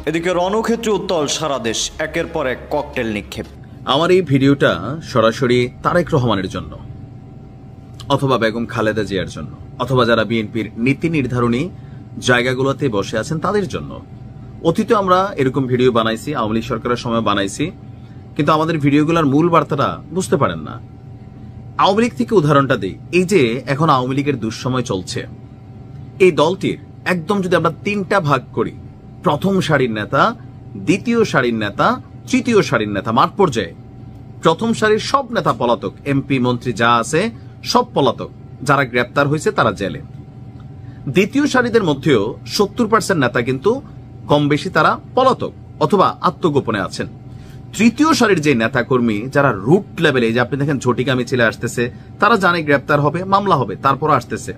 এদিকে রণক্ষেত্রে উত্তাল সারা দেশ, একের পর এক ককটেল নিক্ষেপ। আমার এই ভিডিওটা সরাসরি তারেক রহমানের জন্য, অথবা বেগম খালেদা জিয়ার জন্য, অথবা যারা বিএনপির নীতি নির্ধারণী জায়গাগুলোতে বসে আছেন তাদের জন্য। অতীতে আমরা এরকম ভিডিও বানাইছি, আওয়ামী লীগ সরকারের সময় বানাইছি, কিন্তু আমাদের ভিডিওগুলোর মূল বার্তাটা বুঝতে পারেন না। আওয়ামী লীগ থেকে উদাহরণটা দিই। এই যে এখন আওয়ামী লীগের দুঃসময় চলছে, এই দলটির একদম যদি আমরা তিনটা ভাগ করি, প্রথম সারির নেতা, দ্বিতীয় সারির নেতা, তৃতীয় সারির নেতা, মাঠ পর্যায়ে প্রথম সারির সব নেতা পলাতক, এমপি মন্ত্রী যা আছে সব পলাতক, যারা গ্রেপ্তার হয়েছে তারা জেলে। দ্বিতীয় সারিদের মধ্যেও 70% নেতা কিন্তু কম বেশি তারা পলাতক অথবা আত্মগোপনে আছেন। তৃতীয় সারির যে নেতা কর্মী যারা রুট লেভেলে, যে আপনি দেখেন ঝটিকা মিছিলে আসতেছে, তারা জানে গ্রেপ্তার হবে, মামলা হবে, তারপর আসতেছে।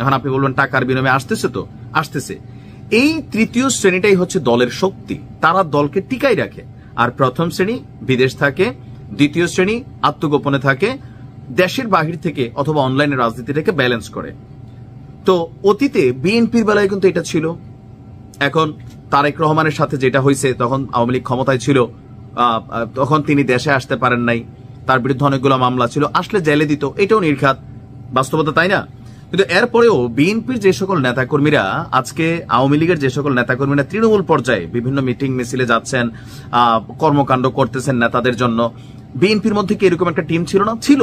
এখন আপনি বলবেন টাকার বিনিময়ে আসতেছে, তো আসতেছে। এই তৃতীয় শ্রেণীটাই হচ্ছে দলের শক্তি, তারা দলকে টিকাই রাখে। আর প্রথম শ্রেণী বিদেশ থাকে, দ্বিতীয় শ্রেণী আত্মগোপনে থাকে, দেশের বাহির থেকে অথবা অনলাইনে রাজনীতিটাকে ব্যালেন্স করে। তো অতীতে বিএনপির বেলায় কিন্তু এটা ছিল। এখন তারেক রহমানের সাথে যেটা হয়েছে, তখন আওয়ামী লীগ ক্ষমতায় ছিল, তখন তিনি দেশে আসতে পারেন নাই, তার বিরুদ্ধে অনেকগুলো মামলা ছিল, আসলে জেলে দিত, এটাও নির্ঘাত বাস্তবতা, তাই না? কিন্তু এরপরেও বিএনপির যে সকল নেতাকর্মীরা, আজকে আওয়ামী লীগের যে সকল নেতাকর্মীরা তৃণমূল পর্যায়ে বিভিন্ন মিটিং মিছিলে যাচ্ছেন, কর্মকাণ্ড করতেছেন নেতাদের জন্য, বিএনপির মধ্যে কি এরকম একটা টিম ছিল না? ছিল।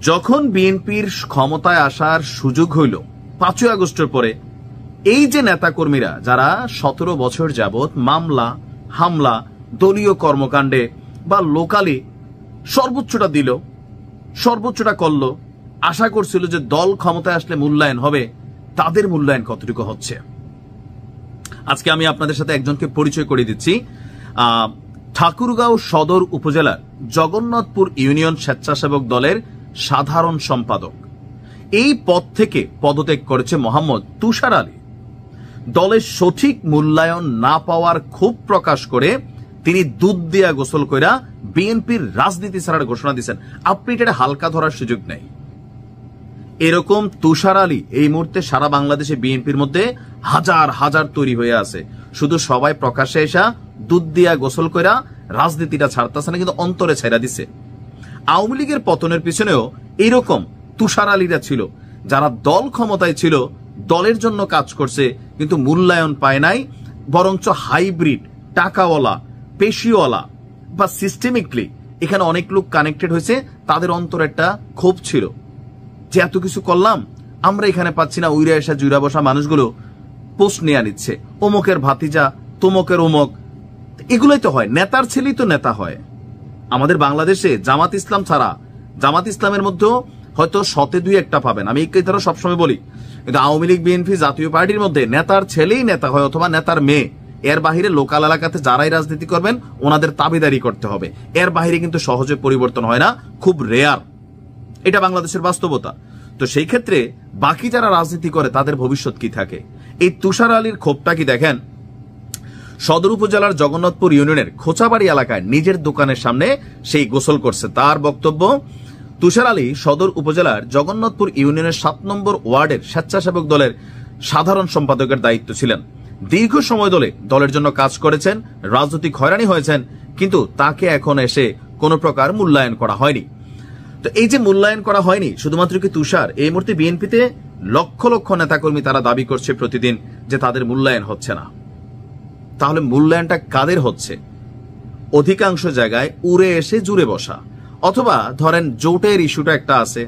যখন বিএনপির ক্ষমতায় আসার সুযোগ হইল 5ই আগস্টের পরে, এই যে নেতাকর্মীরা যারা 17 বছর যাবৎ মামলা, হামলা, দলীয় কর্মকাণ্ডে বা লোকালি সর্বোচ্চটা দিল, সর্বোচ্চটা করলো, আশা করছিল যে দল ক্ষমতায় আসলে মূল্যায়ন হবে, তাদের মূল্যায়ন কতটুকু হচ্ছে। আজকে আমি আপনাদের সাথে একজনকে পরিচয় করে দিচ্ছি। ঠাকুরগাঁও সদর উপজেলার জগন্নাথপুর ইউনিয়ন স্বেচ্ছাসেবক দলের সাধারণ সম্পাদক। এই পদ থেকে পদত্যাগ করেছে মোহাম্মদ তুষার আলী। দলের সঠিক মূল্যায়ন না পাওয়ার ক্ষোভ প্রকাশ করে তিনি দুধ দিয়া গোসল কইরা বিএনপির রাজনীতি ছাড়ার ঘোষণা দিয়েছেন। আপনি এটা হালকা ধরার সুযোগ নেই। এরকম তুষার আলী এই মুহূর্তে সারা বাংলাদেশে বিএনপির মধ্যে হাজার হাজার তৈরি হয়ে আছে। শুধু সবাই প্রকাশ্যে এসা দুধ দিয়া গোসল কইরা রাজনীতিটা ছাড়তেছে না, কিন্তু অন্তরে ছেড়া দিছে। আওয়ামী লীগের পতনের পিছনেও এরকম তুষার আলীরা ছিল, যারা দল ক্ষমতায় ছিল, দলের জন্য কাজ করছে, কিন্তু মূল্যায়ন পায় নাই। বরঞ্চ হাইব্রিড, টাকাওয়ালা, পেশিওয়ালা বা সিস্টেমিকলি এখানে অনেক লোক কানেক্টেড হয়েছে, তাদের অন্তরে একটা ক্ষোভ ছিল যে এত কিছু করলাম, আমরা এখানে পাচ্ছি না। উইরা এসা জুইরা বসা মানুষগুলো পোস্ট নিয়ে নিচ্ছে, অমুকের ভাতিজা, তমুকের অমুক। এগুলোই তো হয়, নেতার ছেলেই তো নেতা হয়। আমাদের বাংলাদেশে জামাত ইসলাম ছাড়া, জামাত ইসলামের মধ্যেও হয়তো 100-2 পাবেন, আমি এই কথা সবসময় বলি, কিন্তু আওয়ামী লীগ, বিএনপি, জাতীয় পার্টির মধ্যে নেতার ছেলেই নেতা হয় অথবা নেতার মেয়ে। এর বাহিরে লোকাল এলাকাতে যারাই রাজনীতি করবেন ওনাদের দাবিদারি করতে হবে। এর বাহিরে কিন্তু সহজে পরিবর্তন হয় না, খুব রেয়ার। এটা বাংলাদেশের বাস্তবতা। তো সেই ক্ষেত্রে বাকি যারা রাজনীতি করে তাদের ভবিষ্যৎ কি থাকে? এই তুষার আলীর ক্ষোভটা কি দেখেন, সদর উপজেলার জগন্নাথপুর ইউনিয়নের খোঁচাবাড়ি এলাকায় নিজের দোকানের সামনে সেই গোসল করছে। তার বক্তব্য, তুষার আলী সদর উপজেলার জগন্নাথপুর ইউনিয়নের 7 নম্বর ওয়ার্ডের স্বেচ্ছাসেবক দলের সাধারণ সম্পাদকের দায়িত্ব ছিলেন। দীর্ঘ সময় দলের জন্য কাজ করেছেন, রাজনৈতিক হয়রানি হয়েছেন, কিন্তু তাকে এখন এসে কোনো প্রকার মূল্যায়ন করা হয়নি। তো এই যে মূল্যায়ন করা হয়নি, শুধুমাত্র কি তুষার, এই মুহূর্তে বিএনপিতে লক্ষ লক্ষ নেতাকর্মী তারা দাবি করছে প্রতিদিন যে তাদের মূল্যায়ন হচ্ছে না। তাহলে মূল্যায়নটা কাদের হচ্ছে? অধিকাংশ জায়গায় উড়ে এসে জুড়ে বসা, অথবা ধরেন জোটের ইস্যুটা একটা আছে।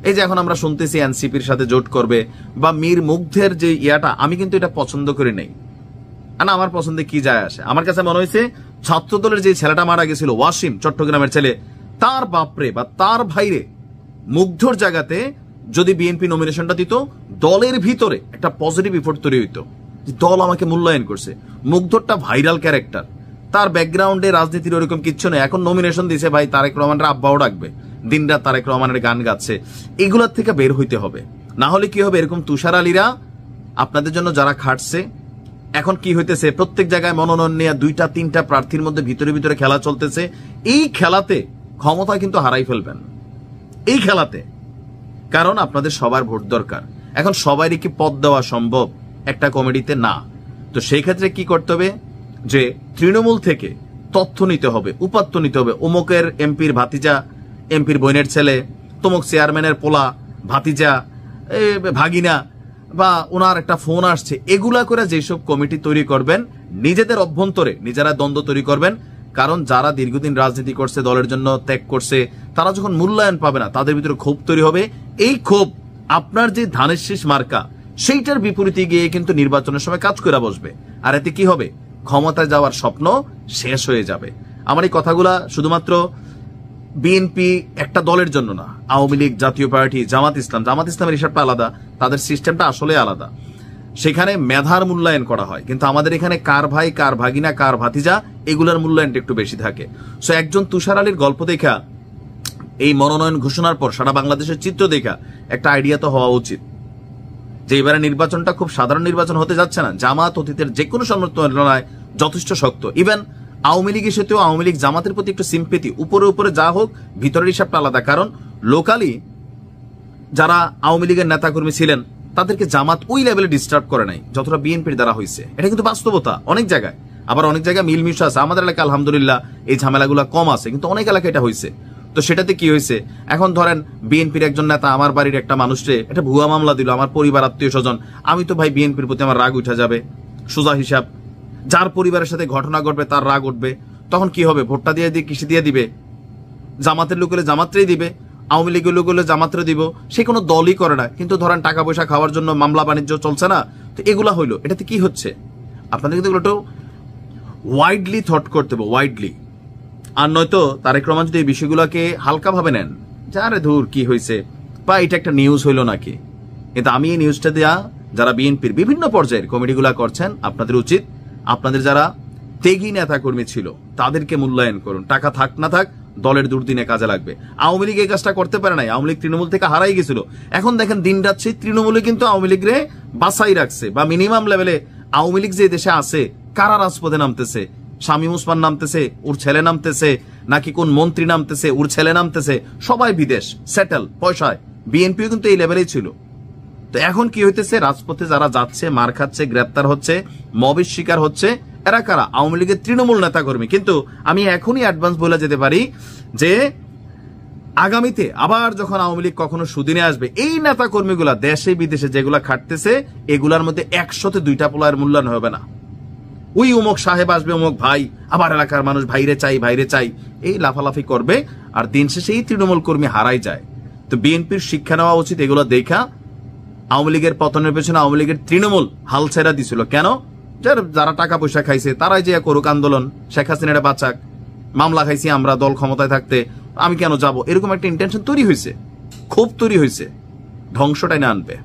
এই যে এখন আমরা শুনতেছি এনসিপির সাথে জোট করবে, বা মীর মুগ্ধের যে ইয়াটা, আমি কিন্তু এটা পছন্দ করি নাই। না, আমার পছন্দে কি যায় আসে? আমার কাছে মনে হয়েছে ছাত্র দলের যে ছেলেটা মারা গেছিল, ওয়াসিম, চট্টগ্রামের ছেলে, তার বাপরে বা তার ভাইরে মুগ্ধর জায়গাতে যদি বিএনপি নমিনেশনটা দিত, দলের ভিতরে একটা পজিটিভ ইফোর্ট তৈরি হইতো, দল আমাকে মূল্যায়ন করছে। মুগ্ধরটা ভাইরাল ক্যারেক্টার, তার ব্যাকগ্রাউন্ডে রাজনীতির ওরকম কিচ্ছু নেই, এখন নমিনেশন দিছে, ভাই তারেক রহমানের আব্বাও ডাকবে, দিনরাত তারেক রহমানের গান গাচ্ছে। এগুলোর থেকে বের হইতে হবে, না হলে কি হবে? এরকম তুষার আলীরা আপনাদের জন্য যারা খাটছে, এখন কি হইতেছে, প্রত্যেক জায়গায় মনোনয়ন নিয়ে 2-3টা প্রার্থীর মধ্যে ভিতরে ভিতরে খেলা চলতেছে। এই খেলাতে ক্ষমতা কিন্তু হারাই ফেলবেন, এই খেলাতে। কারণ আপনাদের সবার ভোট দরকার। এখন সবারই কি পদ দেওয়া সম্ভব একটা কমিটিতে? না। তো সেই ক্ষেত্রে কি করতে হবে, যে তৃণমূল থেকে তথ্য নিতে হবে, উপাত্ত নিতে হবে। অমুকের এমপির ভাতিজা, এমপির বোনের ছেলে, তমুক চেয়ারম্যানের পোলা, ভাতিজা, ভাগিনা, বা ওনার একটা ফোন আসছে, এগুলা করে যেসব কমিটি তৈরি করবেন, নিজেদের অভ্যন্তরে নিজেরা দ্বন্দ্ব তৈরি করবেন। কারণ যারা দীর্ঘদিন রাজনীতি করছে, দলের জন্য ত্যাগ করছে, তারা যখন মূল্যায়ন পাবে না, তাদের ভিতরে ক্ষোভ তৈরি হবে। এই ক্ষোভ আপনার যে ধানের শীষ মার্কা, সেইটার বিপরীতে গিয়ে কিন্তু নির্বাচনের সময় কাজ করে বসবে। আর এতে কি হবে, ক্ষমতায় যাওয়ার স্বপ্ন শেষ হয়ে যাবে। আমার এই কথাগুলা শুধুমাত্র বিএনপি একটা দলের জন্য না, আওয়ামী লীগ, জাতীয় পার্টি, জামাত ইসলামের হিসাবটা আলাদা, তাদের সিস্টেমটা আসলে আলাদা। সেখানে মেধার মূল্যায়ন করা হয়, কিন্তু আমাদের এখানে কার ভাই, কার ভাগিনা, কার ভাতিজা, এগুলোর মূল্যায়নটা একটু বেশি থাকে। সো একজন তুষার আলীর গল্প দেখা, এই মনোনয়ন ঘোষণার পর সারা বাংলাদেশের চিত্র দেখা একটা আইডিয়া তো হওয়া উচিত যে এবারে নির্বাচনটা খুব সাধারণ নির্বাচন হতে যাচ্ছে না। জামাত অতীতের যে কোনো তুলনায় যথেষ্ট শক্ত। ইভেন আওয়ামী লীগের সাথেও আওয়ামী লীগ জামাতের প্রতি একটু সিম্পেথি, উপরে উপরে যা হোক ভিতরের হিসাবটা আলাদা। কারণ লোকালি যারা আওয়ামী লীগের নেতাকর্মী ছিলেন, তাদেরকে জামাত ওই লেভেলে ডিস্টার্ব করে নাই যতটা বিএনপির দ্বারা হয়েছে। এটা কিন্তু বাস্তবতা অনেক জায়গায়। আবার অনেক জায়গায় মিলমিশ আছে। আমাদের এলাকায় আলহামদুলিল্লাহ এই ঝামেলাগুলো কম আছে, কিন্তু অনেক এলাকায় এটা হয়েছে। তো সেটাতে কি হয়েছে, এখন ধরেন বিএনপির একজন নেতা আমার বাড়ির একটা মানুষকে একটা ভুয়া মামলা দিল, আমার পরিবার, আত্মীয় স্বজন, আমি তো ভাই বিএনপির প্রতি আমার রাগ উঠে যাবে। সোজা হিসাব, যার পরিবারের সাথে ঘটনা ঘটবে তার রাগ উঠবে। তখন কি হবে, ভোটটা দিয়ে কিসে দিয়ে দিবে, জামাতের লোক হলে জামাতরেই দিবে, আওয়ামী লীগের লোক হলে জামাতরে দিব। সে কোনো দলই করে না, কিন্তু ধরেন টাকা পয়সা খাওয়ার জন্য মামলা বাণিজ্য চলছে না। তো এগুলা হইলো, এটাতে কি হচ্ছে, আপনাদের কিন্তু এগুলো ওয়াইডলি থট করতে হবে, ওয়াইডলি। আর নয়তো তারেক রহমান যদি এই বিষয়গুলোকে হালকা ভাবে নেন, যে আরে ধুর কি হয়েছে, বা এটা একটা নিউজ হইলো নাকি। কিন্তু আমি এই নিউজটা দেয়া, যারা বিএনপির বিভিন্ন পর্যায়ের কমিটিগুলা করছেন, আপনাদের উচিত আপনাদের যারা ত্যাগী নেতা কর্মী ছিল তাদেরকে মূল্যায়ন করুন। টাকা থাক না থাক, দলের দুর্দিনে কাজে লাগবে। আওয়ামী লীগ এই কাজটা করতে পারে নাই, আওয়ামী লীগ তৃণমূল থেকে হারাই গেছিল। এখন দেখেন দিন রাত সেই তৃণমূলে কিন্তু আওয়ামী লীগরে বাছাই রাখছে, বা মিনিমাম লেভেলে আওয়ামী লীগ যে দেশে আছে, কারা রাজপথে নামতেছে, শামীম ওসমান নামতেছে, ওর ছেলে নামতেছে, নাকি কোন মন্ত্রী নামতেছে, ওর ছেলে নামতেছে, সবাই বিদেশ সেটেল পয়সায়। বিএনপিও কিন্তু এই লেভেলেই ছিল। তো এখন কি হইতেছে, রাজপথে যারা যাচ্ছে, মার খাচ্ছে, গ্রেপ্তার হচ্ছে, মবের শিকার হচ্ছে, এরা কারা, আওয়ামী লীগের তৃণমূল নেতা কর্মী। কিন্তু আমি এখনই অ্যাডভান্স বলে যেতে পারি যে আগামীতে আবার যখন আওয়ামী লীগ কখনো সুদিনে আসবে, এই নেতা কর্মীগুলা দেশে বিদেশে যেগুলা খাটতেছে, এগুলার মধ্যে 100তে 2টা পোলার মূল্যায়ন হবে না। ওই অমুক সাহেব আসবে, অমুক ভাই, আবার এলাকার মানুষ ভাইরে চাই, এই লাফালাফি করবে, আর দিন শেষে এই তৃণমূল কর্মী হারাই যায়। তো বিএনপির শিক্ষা নেওয়া উচিত এগুলো দেখা। আওয়ামী লীগের পতনের পেছনে আওয়ামী লীগের তৃণমূল হাল ছেড়া দিছিল কেন, যারা টাকা পয়সা খাইছে তারাই যে করুক আন্দোলন, শেখ হাসিনাটা বাঁচাক, মামলা খাইছি আমরা দল ক্ষমতায় থাকতে, আমি কেন যাব, এরকম একটা ইন্টেনশন তৈরি হয়েছে, ক্ষোভ তৈরি হয়েছে, ধ্বংসটাই না আনবে।